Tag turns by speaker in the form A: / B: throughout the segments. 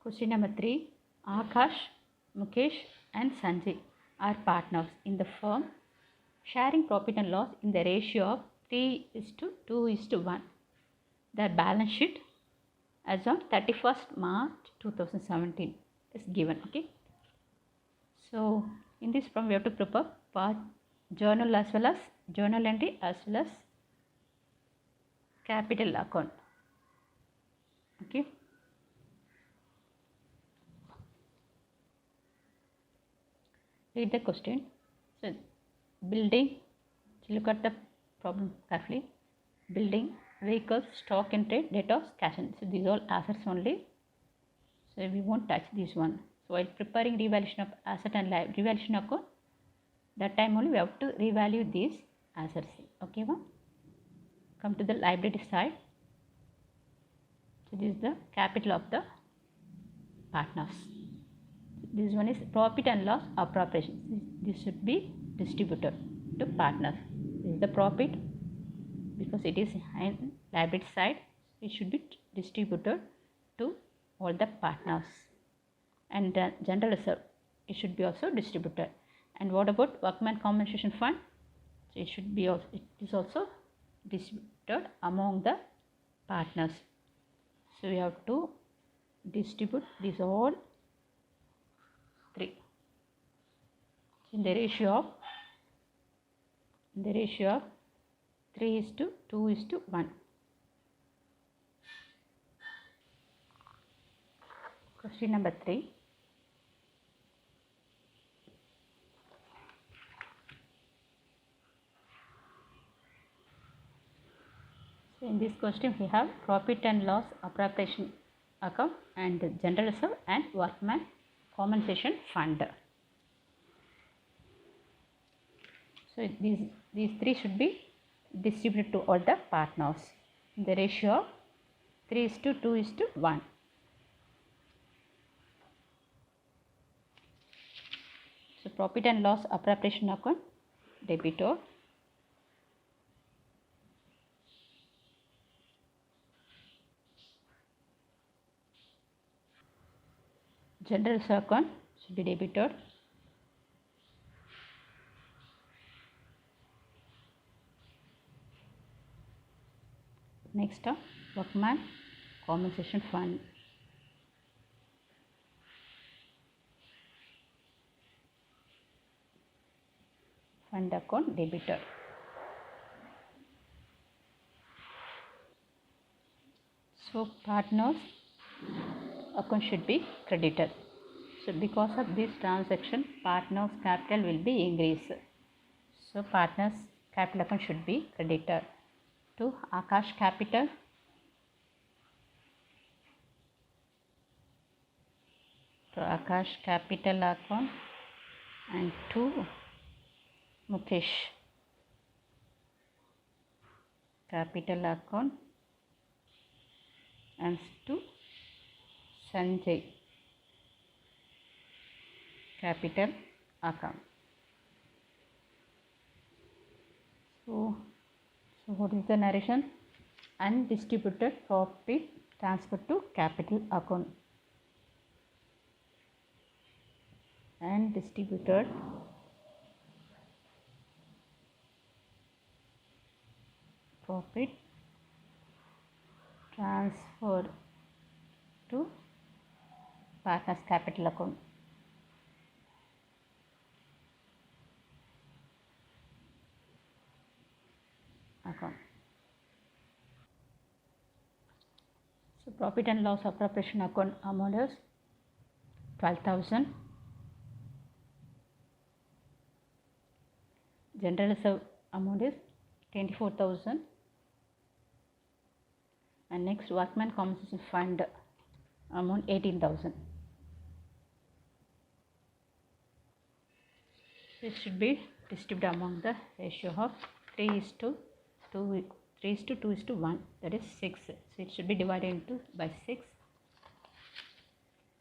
A: Question number 3. Akash, Mukesh and Sanjay are partners in the firm, sharing profit and loss in the ratio of 3:2:1. Their balance sheet as on 31st March 2017 is given. Okay. So in this problem we have to prepare part journal as well as journal entry as well as capital account. Okay. Read the question. So building, look at the problem carefully. Building, vehicles, stock and trade, debtors, cash in. So these all assets only. So we won't touch this one. So while preparing revaluation of asset and liability revaluation account, that time only we have to revalue these assets. Okay, one. Come to the liability side. So this is the capital of the partners. This one is profit and loss appropriation. This should be distributed to partners. This is the profit because it is in liability side. It should be distributed to all the partners. And the general reserve, it should be also distributed. And what about workman compensation fund? So it should be also, it is also distributed among the partners. So we have to distribute these all three in the ratio of 3:2:1. Question number 3. So in this question we have profit and loss appropriation account and general reserve and workman compensation fund. So these three should be distributed to all the partners in the ratio of 3:2:1. So profit and loss appropriation account, debitor. General reserve account should be debitor. Next, workman compensation fund. Fund account, debitor. So partners account should be credited. So because of this transaction, partners capital will be increased. So partners capital account should be credited to Akash capital, account, and to Mukesh capital account, and to Sanjay capital account. So what is the narration? Undistributed profit transferred to capital account. Undistributed profit transferred to partners capital account. So profit and loss appropriation account amount is 12,000. General reserve amount is 24,000. And next, workman compensation fund amount 18,000. This should be distributed among the ratio of 3:2:1, that is 6. So it should be divided into by 6.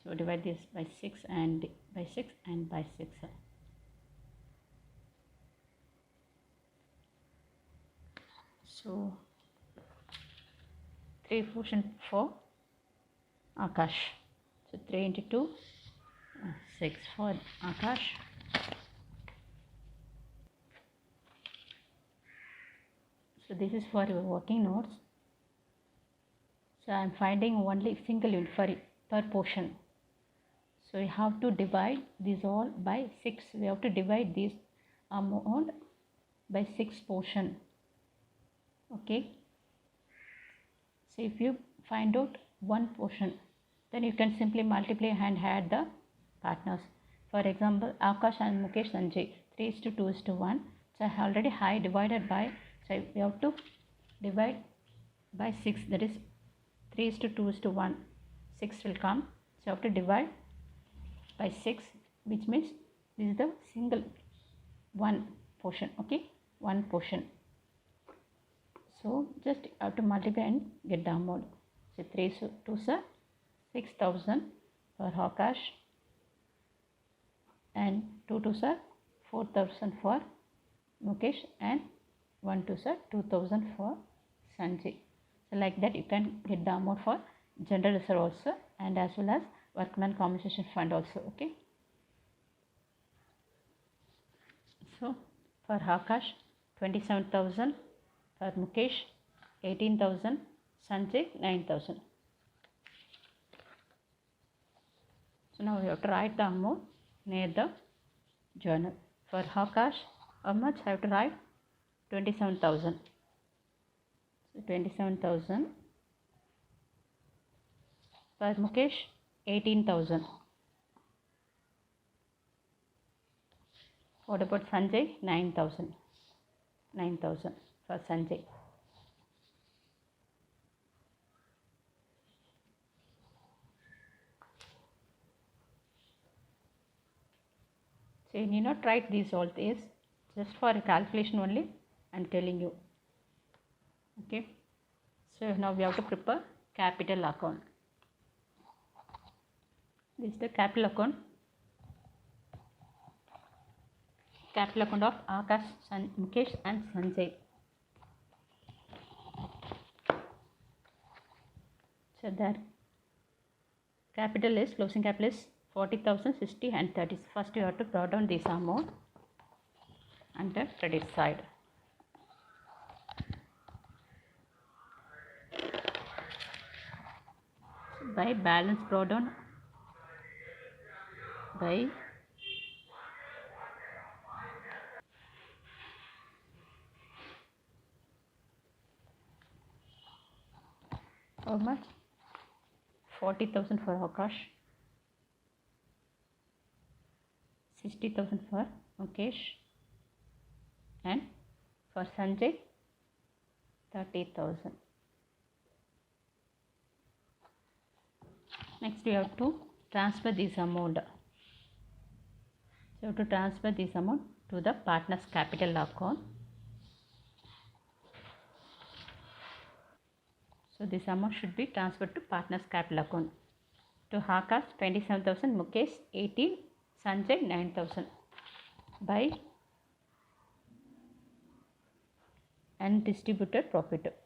A: So divide this by 6 and by 6 and by 6. So 3 portion for Akash. So So 3 into 2, 6 for Akash. So this is for your working notes. So I am finding only single unit for per portion. So we have to divide these all by 6. We have to divide this amount by 6 portion. Okay. So if you find out one portion, then you can simply multiply and add the partners. For example, Akash and Mukesh Sanjay, 3:2:1. So already I divided by, so we have to divide by 6, that is 3:2:1. 6 will come. So you have to divide by 6, which means this is the single one portion. Okay, one portion. So just have to multiply and get the amount. So 3 2 are 6,000 for Akash, and 2 2 are 4,000 for Mukesh, and 1 2 are 2,000 for Sanjay. So like that you can get the amount for general reserve also, and as well as workman compensation fund also. Okay. So for Akash 27,000, for Mukesh 18,000, Sanjay 9,000. So now we have to write the amount near the journal. For Akash, how much I have to write? 27,000. So 27,000. For Mukesh 18,000. What about Sanjay? 9,000. 9,000 for Sanjay. So you need not write these all these, just for a calculation only I am telling you. Okay. So now we have to prepare capital account. This is the capital account. Capital account of Akash, Mukesh and Sanjay. So their capital is, closing capital is 40,000, 60 and 30. First you have to draw down this amount and the credit side. So by balance brought down by how much? 40,000 for Akash, 60,000 for Mukesh, and for Sanjay 30,000. Next we have to transfer this amount. So you have to transfer this amount to the partner's capital account. So this amount should be transferred to partner's capital account. To Akash 27,000, Mukesh 18, Sanjay 9,000 by undistributed profit.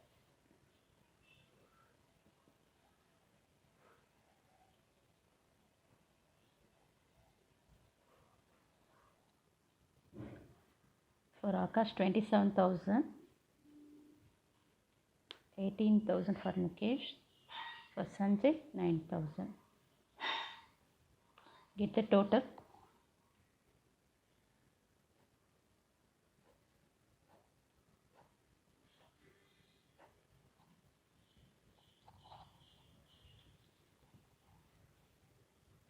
A: For Akash 27,000, 18,000 for Mukesh, for Sanjay 9,000. Get the total.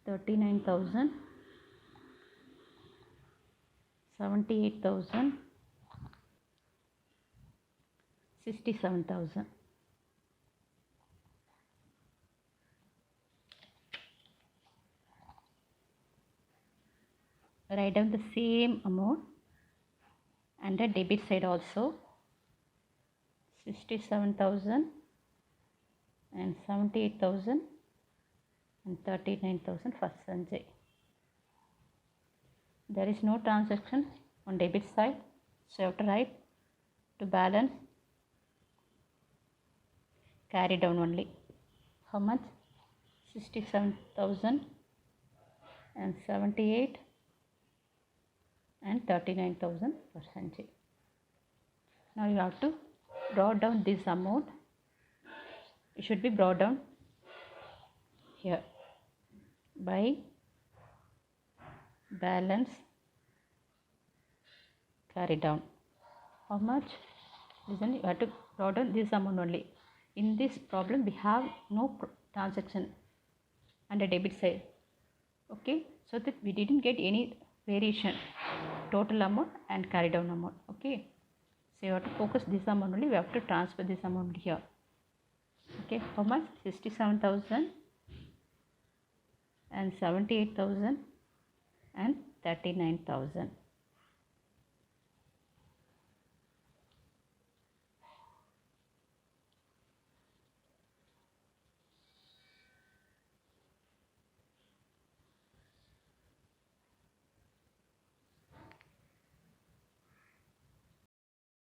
A: $39,000, 78,000, 67,000. Write down the same amount and the debit side also. 67,000 and 78,000 and 39,000 for Sanjay. There is no transaction on debit side, so you have to write to balance carry down only. How much? 67,000 and 78 and 39,000%. Now you have to draw down this amount. It should be brought down here by balance carry down. How much? Listen, you have to draw down this amount only. In this problem we have no transaction and a debit side. Okay, so that we didn't get any variation, total amount and carry down amount. Okay, so you have to focus this amount only. We have to transfer this amount here. Okay, how much? 67,000 and 78,000 and 39,000.